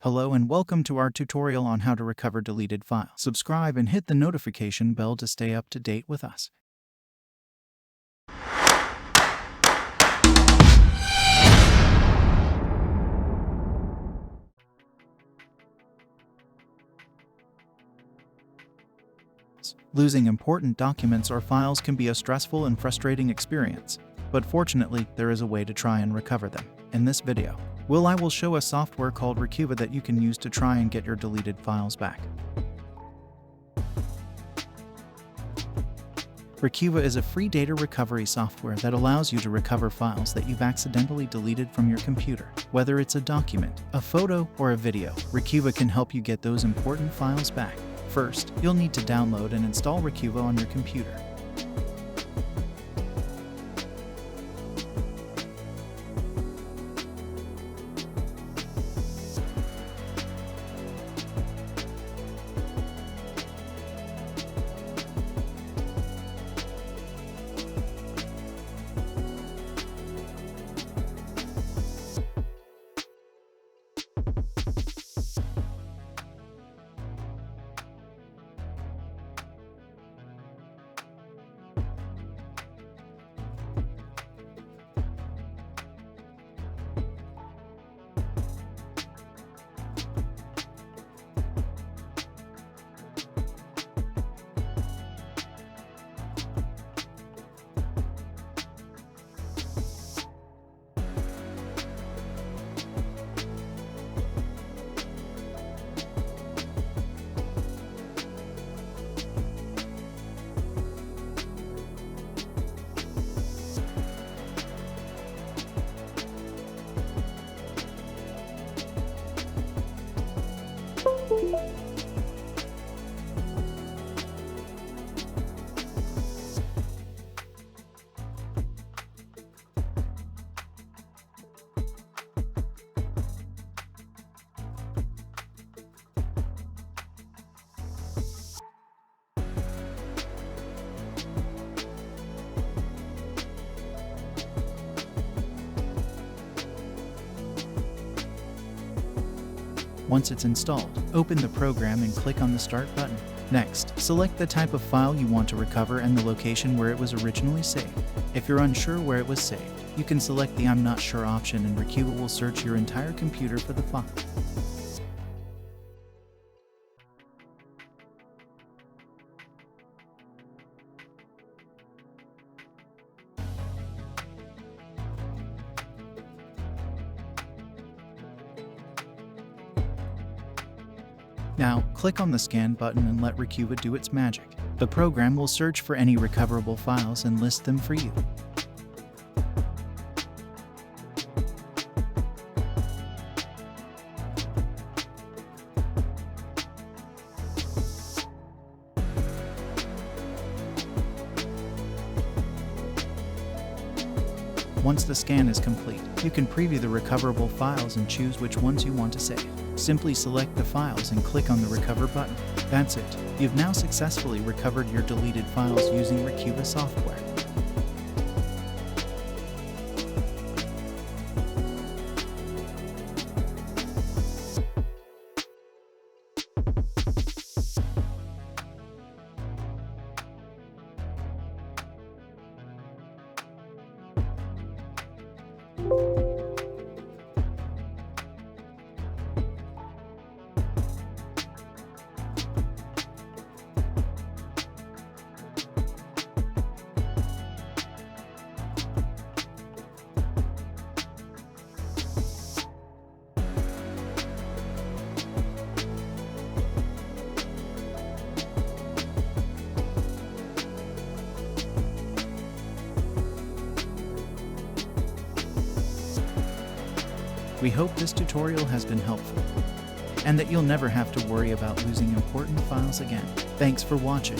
Hello and welcome to our tutorial on how to recover deleted files. Subscribe and hit the notification bell to stay up to date with us. Losing important documents or files can be a stressful and frustrating experience, but fortunately, there is a way to try and recover them. In this video, I will show a software called Recuva that you can use to try and get your deleted files back. Recuva is a free data recovery software that allows you to recover files that you've accidentally deleted from your computer. Whether it's a document, a photo, or a video, Recuva can help you get those important files back. First, you'll need to download and install Recuva on your computer. Once it's installed, open the program and click on the Start button. Next, select the type of file you want to recover and the location where it was originally saved. If you're unsure where it was saved, you can select the I'm not sure option and Recuva will search your entire computer for the file. Now, click on the Scan button and let Recuva do its magic. The program will search for any recoverable files and list them for you. Once the scan is complete, you can preview the recoverable files and choose which ones you want to save. Simply select the files and click on the Recover button. That's it. You've now successfully recovered your deleted files using Recuva software. We hope this tutorial has been helpful, and that you'll never have to worry about losing important files again. Thanks for watching.